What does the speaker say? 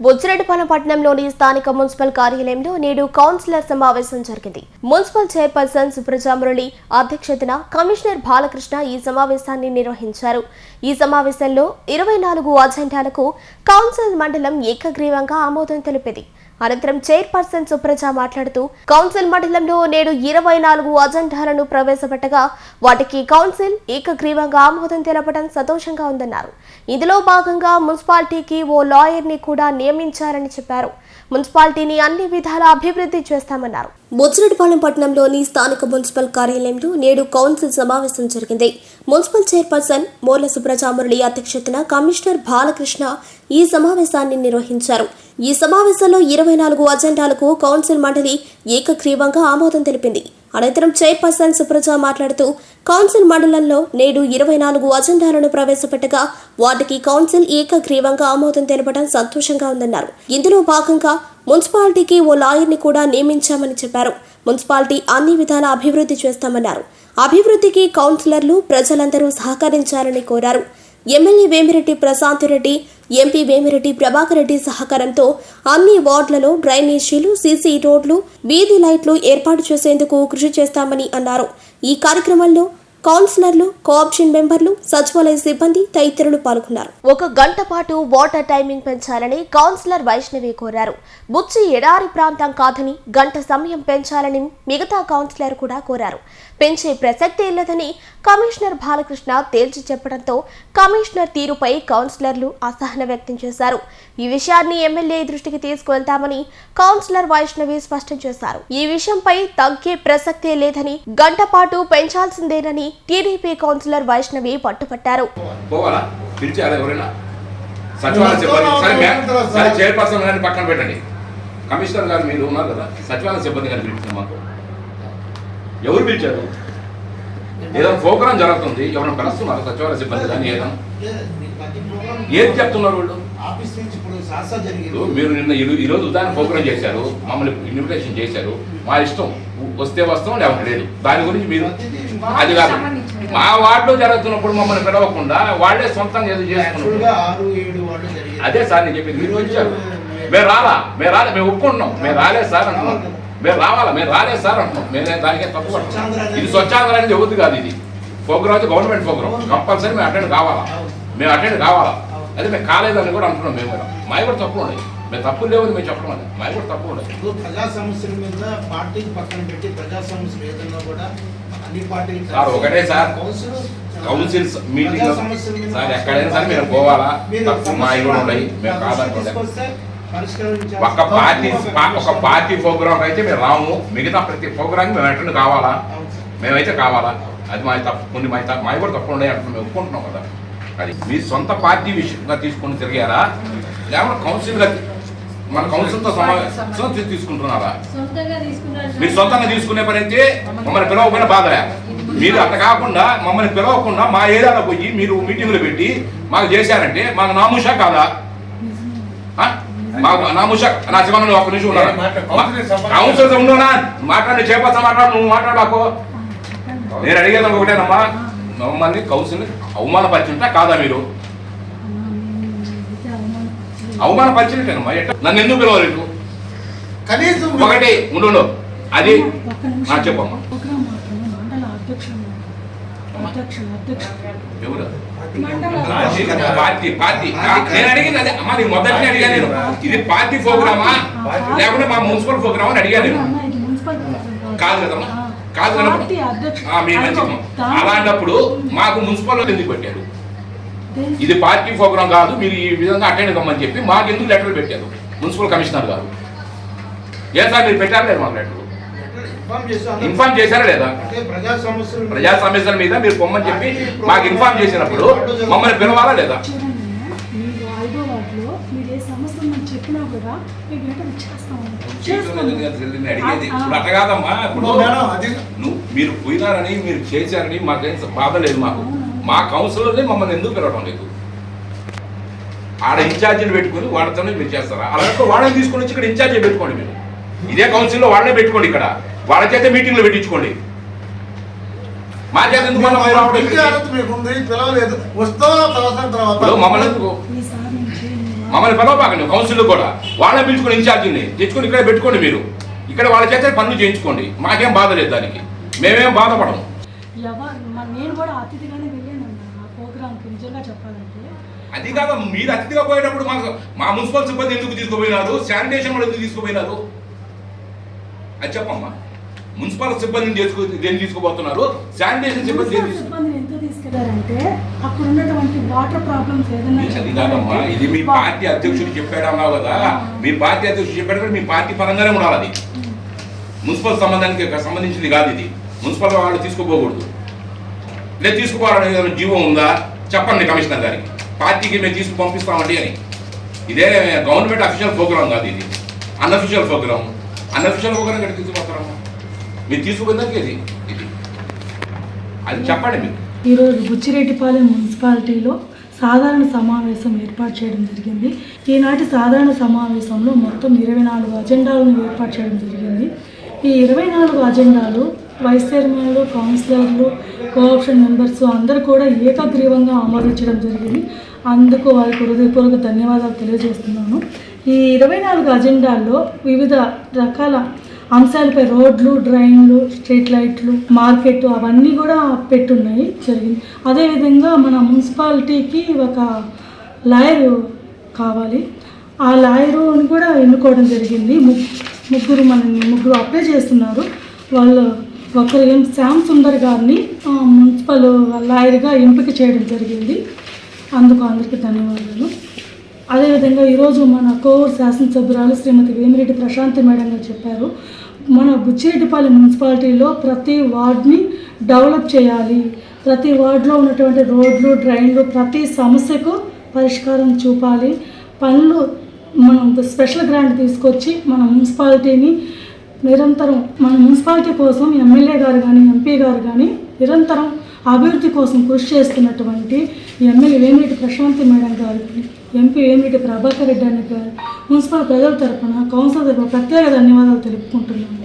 బుచ్చిరెడ్డిపాలెం పట్టణంలోని స్థానిక మున్సిపల్ కార్యాలయంలో నేడు కౌన్సిలర్ సమావేశం జరిగింది. మున్సిపల్ చైర్పర్సన్ సుప్రజా మురళి అధ్యక్షతన కమిషనర్ బాలకృష్ణ ఈ సమావేశాన్ని నిర్వహించారు. ఈ సమావేశంలో 24 అజెండాలకు కౌన్సిల్ మండలం ఏకగ్రీవంగా ఆమోదం తెలిపింది. అనంతరం చైర్పర్సన్ సుప్రజా మాట్లాడుతూ కౌన్సిల్ మండలంలో నేడు 24 అజెండాలను ప్రవేశపెట్టగా వాటికి కౌన్సిల్ ఏకగ్రీవంగా ఆమోదం తెలపడం సంతోషంగా ఉందన్నారు. ఇందులో భాగంగా మున్సిపాలిటీకి ఓ లాయర్ ని కూడా నియమించారని చెప్పారు. మున్సిపాలిటీని అన్ని విధాల అభివృద్ధి చేస్తామన్నారు. బుచ్చిరెడ్డిపాలెం పట్టణంలోని స్థానిక మున్సిపల్ కార్యాలయంలో నేడు కౌన్సిల్ సమావేశం జరిగింది. మున్సిపల్ చైర్పర్సన్ మోర్ల సుప్రజా మురళి అధ్యక్షతన కమిషనర్ బాలకృష్ణ ఈ సమావేశాన్ని నిర్వహించారు. ఈ సమావేశంలో 24 అజెండాలకు కౌన్సిల్ మండలి ఏకగ్రీవంగా ఆమోదం తెలిపింది. అనంతరం చైర్పర్సన్ సుప్రజా మాట్లాడుతూ కౌన్సిల్ మండలంలో నేడు 24 అజెండాలను ప్రవేశపెట్టగా వాటికి కౌన్సిల్ ఏకగ్రీవంగా ఆమోదం తెలపడం సంతోషంగా ఉందన్నారు. ఇందులో భాగంగా మున్సిపాలిటీకి ఓ లాయర్ ని కూడా నియమించామని చెప్పారు. మున్సిపాలిటీ అన్ని విధాల అభివృద్ధి చేస్తామన్నారు. అభివృద్ధికి కౌన్సిలర్లు ప్రజలందరూ సహకరించాలని కోరారు. ఎమ్మెల్యే వేమిరెడ్డి ప్రశాంత్ రెడ్డి, ఎంపీ వేమిరెడ్డి ప్రభాకర్ రెడ్డి సహకారంతో అన్ని వార్డులలో డ్రైనేజీలు, సీసీ రోడ్లు, వీధి లైట్లు ఏర్పాటు చేసేందుకు కృషి చేస్తామని అన్నారు. ఈ కార్యక్రమంలో కౌన్సిలర్లు, కోఆప్షన్ మెంబర్లు, సచివాలయ సిబ్బంది తదితరులు పాల్గొన్నారు. 1 గంట పాటు వాటర్ టైమింగ్ పెంచాలని కౌన్సిలర్ వైష్ణవి కోరారు. బుచ్చి ఎడారి ప్రాంతం కాదని గంట సమయం పెంచాలని మిగతా కౌన్సిలర్ కూడా కోరారు. పెంచే ప్రసక్తే లేదని కమిషనర్ బాలకృష్ణ తేల్చి చెప్పడంతో కమిషనర్ తీరుపై కౌన్సిలర్లు అసహనం వ్యక్తం చేశారు. ఈ విషయాన్ని ఎమ్మెల్యే దృష్టికి తీసుకువెళ్తామని కౌన్సిలర్ వైష్ణవి స్పష్టం చేశారు. ఈ విషయంపై తగ్గే ప్రసక్తే లేదని, గంట పాటు పెంచాల్సిందేనని టీడీపీ కౌన్సిలర్ వైష్ణవి పట్టుపట్టారు. కమిషనర్ గారు మీరు ఉన్నారు కదా, సచివాలయ సిబ్బంది గారు పిలిచిన మాకు ఎవరు పిలిచారు? ఏదైనా ప్రోగ్రామ్ జరుగుతుంది, ఎవరైనా కలుస్తున్నారు సచివాలయ సిబ్బంది కానీ ఏది చెప్తున్నారు వాళ్ళు? మీరు నిన్న ఈరోజు ఉదాహరణ ప్రోగ్రామ్ చేశారు, మమ్మల్ని ఇన్విటేషన్ చేశారు, మా ఇష్టం, వస్తే వస్తాం లేకపోతే లేదు. దాని గురించి మీరు అది కాదు, మా వార్డులో జరుగుతున్నప్పుడు మమ్మల్ని పిలవకుండా వాళ్ళే సొంతంగా ఏదో చేసుకున్నారు. అదే సార్ నేను చెప్పింది. మీరు వచ్చారు, మేము రాలా మేము ఒప్పుకుంటున్నాం, మేము రాలేదు సార్ అంటున్నాం, మేము రావాలా, మేము రాలేదు సార్ అంటున్నాం. మేము దానికే తప్పు పడుతున్నాం. ఇది స్వచ్ఛాంధ్ర అనేది ఎవరిది కాదు, ఇది ప్రోగ్రామ్ అయితే గవర్నమెంట్ ప్రోగ్రామ్, కంపల్సరీ మేము అటెండ్ కావాలా. అదే మేము కాలేదని కూడా అంటున్నాం. మేము కూడా మావి కూడా తప్పు ఉన్నాయి, మేము తప్పులు లేవని మేము చెప్పడం అది మావి కూడా తప్పు ఉన్నాయి. ప్రజా సమస్యల మీద పార్టీకి పక్కన పెట్టి ప్రజా సమస్యలు ఏదన్నా కూడా అన్ని పార్టీలు సార్ ఒకటే సార్, కౌన్సిల్ మీటింగ్ సార్ ఎక్కడైనా సరే మేము పోవాలా, తప్పు మా ఇల్లు ఉన్నాయి, మేము కాదనుకోండి. ఒక పార్టీ ప్రోగ్రామ్ అయితే మేము రాము, మిగతా ప్రతి ప్రోగ్రామ్ మేము అటెండ్ కావాలా, మేమైతే కావాలా. అది మా తప్పు, కొన్ని మావి కూడా తప్పు ఉన్నాయి అంటున్నాం, మేము ఒప్పుకుంటున్నాం కదా. అది మీ సొంత పార్టీ విషయంగా తీసుకొని తిరిగారా, లేకపోతే కౌన్సిల్గా మన కౌన్సిల్తో సమావేశం తీసుకుంటున్నారా? మీరు సొంతంగా తీసుకునే పని అయితే మమ్మల్ని పిలవకపోయినా బాధలే. మీరు అట్లా కాకుండా మమ్మల్ని పిలవకుండా మా ఏరియాలో పోయి మీరు మీటింగ్లు పెట్టి మాకు చేశారంటే మాకు నామూషా కాదా? నామూషా నా శివన్ ఒక నిమిషం ఉన్నాను, కౌన్సిల్ ఉండవునా మాట్లాడి చేపస్తా మాట్లాడు, నువ్వు మాట్లాడకు. నేను అడిగేది ఒకటేనమ్మా, మమ్మల్ని కౌన్సిల్ అవమానపరిచింటా కాదా? మీరు అవమానపరిచినట్టేనమ్మా, నన్ను ఎందుకు పిలవలేదు? ఒకటి ఉండు, అది చెప్పమ్మా. ఎవరు పార్టీ నేను అడిగింది అదే అమ్మా, నీకు మొదటి అడిగా నేను, ఇది పార్టీ ప్రోగ్రామా లేకుంటే మా మున్సిపల్ ప్రోగ్రామా అని అడిగా నేను. కాదు కదమ్మా, కాదు కదమ్మా, మీ మంచి. అలాంటప్పుడు మాకు మున్సిపల్ ఎందుకు పెట్టారు? ఇది పార్టీ ప్రోగ్రాం కాదు, మీరు ఈ విధంగా అటెండ్ కమ్మని చెప్పి మాకు ఎందుకు లెటర్లు పెట్టారు మున్సిపల్ కమిషనర్ గారు? ఏ సార్ మీరు పెట్టారా లేదు మాకు లెటర్? ఇన్ఫార్మ్ చేశారా లేదా? ప్రజా సమస్యల మీద మీరు పొమ్మని చెప్పి మాకు ఇన్ఫార్మ్ చేసినప్పుడు మమ్మల్ని పిలవాలా లేదా? అడిగేది ఇప్పుడు అట్లా కాదమ్మా. ఇప్పుడు మీరు పోయినారని మీరు చేశారని మాకేం బాధ లేదు. మా కౌన్సిలర్ని మమ్మల్ని ఎందుకు పిలవడం లేదు? ఆడ ఇన్ఛార్జీని పెట్టుకుని వాళ్ళతోనే మీరు చేస్తారా? అలాగే వాళ్ళని తీసుకొని వచ్చి ఇక్కడ ఇన్ఛార్జీ పెట్టుకోండి. మీరు ఇదే కౌన్సిల్లో వాళ్ళనే పెట్టుకోండి, ఇక్కడ వాళ్ళ చేత మీటింగ్లు పెట్టించుకోండి. మా చేత ఎందుకు మమ్మల్ని మమ్మల్ని పిలవబాకండి కౌన్సిల్ కూడా వాళ్ళని పిలుచుకొని ఇన్ఛార్జిని తెచ్చుకొని ఇక్కడే పెట్టుకోండి మీరు ఇక్కడ వాళ్ళ చేత పనులు చేయించుకోండి మాకేం బాధ లేదు దానికి మేమేం బాధపడము నేను కూడా అతిథిగానే వెళ్ళానన్నా ఆ ప్రోగ్రామ్కి నిజంగా చెప్పాలంటే అది కాదు మీరు అతిథిగా పోయేటప్పుడు మా మున్సిపల్ సిబ్బంది ఎందుకు తీసుకుపోయినారు శానిటేషన్ వాళ్ళు ఎందుకు తీసుకుపోయినారు అది చెప్పమ్మా మున్సిపల్ సిబ్బందిని దేన్ని తీసుకుపోతున్నారు శానిటేషన్ సిబ్బందిని ఎంత తీసుకెళ్లారంటే అక్కడ ఉన్నటువంటి వాటర్ ప్రాబ్లమ్స్ ఏదైనా అది కాదమ్మా ఇది మీ పార్టీ అధ్యక్షుడు చెప్పాడు అన్నావు కదా మీ పార్టీ అధ్యక్షుడు చెప్పాడు కూడా మీ పార్టీ పరంగానే ఉండాలి అది మున్సిపల్ సంబంధించింది కాదు ఇది మున్సిపల్ వాళ్ళు తీసుకోపోకూడదు లేదు తీసుకుపోవాలని ఏదైనా జీవో ఉందా చెప్పండి కమిషనర్ గారికి పార్టీకి మేము తీసుకు పంపిస్తామండి అని ఇదే గవర్నమెంట్ అఫీషియల్ ప్రోగ్రామ్ కాదు ఇది అన్అఫీషియల్ ప్రోగ్రామ్ ఇక్కడ తీసుకుపోతారమ్మా మీరు తీసుకుపోయిందాక ఇది అది చెప్పండి మీరు ఈరోజు బుచ్చిరెడ్డిపాలెం మున్సిపాలిటీలో సాధారణ సమావేశం ఏర్పాటు చేయడం జరిగింది. ఈనాటి సాధారణ సమావేశంలో మొత్తం 24 అజెండాలను ఏర్పాటు చేయడం జరిగింది. ఈ 24 అజెండాలు వైస్ చైర్మన్లు, కౌన్సిలర్లు, కోఆప్షన్ మెంబర్స్ అందరూ కూడా ఏకగ్రీవంగా ఆమోదించడం జరిగింది. అందుకు వారికి హృదయపూర్వక ధన్యవాదాలు తెలియజేస్తున్నాను. ఈ 24 అజెండాల్లో వివిధ రకాల అంశాలపై రోడ్లు, డ్రైన్లు, స్ట్రీట్ లైట్లు, మార్కెట్ అవన్నీ కూడా పెట్టున్నాయి జరిగింది. అదేవిధంగా మన మున్సిపాలిటీకి ఒక లాయరు కావాలి. ఆ లాయరుని కూడా ఎన్నుకోవడం జరిగింది. ముగ్గురు అప్లై చేస్తున్నారు. వాళ్ళు ఒకరు శ్యామ్ సుందర్ గారిని మున్సిపల్ లాయర్గా ఎంపిక చేయడం జరిగింది. అందుకు అందరికీ ధన్యవాదాలు. అదేవిధంగా ఈరోజు మన కోవూరు శాసనసభ్యురాలు శ్రీమతి వేమిరెడ్డి ప్రశాంతి మేడం గారు చెప్పారు, మన బుచ్చిరెడ్డిపాలెం మున్సిపాలిటీలో ప్రతి వార్డ్ని డెవలప్ చేయాలి, ప్రతి వార్డులో ఉన్నటువంటి రోడ్లు, డ్రైన్లు, ప్రతి సమస్యకు పరిష్కారం చూపాలి, పనులు మనం స్పెషల్ గ్రాంట్ తీసుకొచ్చి మన మున్సిపాలిటీని నిరంతరం మన మున్సిపాలిటీ కోసం ఎమ్మెల్యే గారు కానీ ఎంపీ గారు కానీ నిరంతరం అభివృద్ధి కోసం కృషి చేస్తున్నటువంటి ఎమ్మెల్యే వేమిరెడ్డి ప్రశాంతి మేడం గారికి, ఎంపీ వేమిరెడ్డి ప్రభాకర్ రెడ్డి గారు మున్సిపల్ ప్రజల తరఫున, కౌన్సిలర్ తరఫున ప్రత్యేక ధన్యవాదాలు తెలుపుకుంటున్నాను.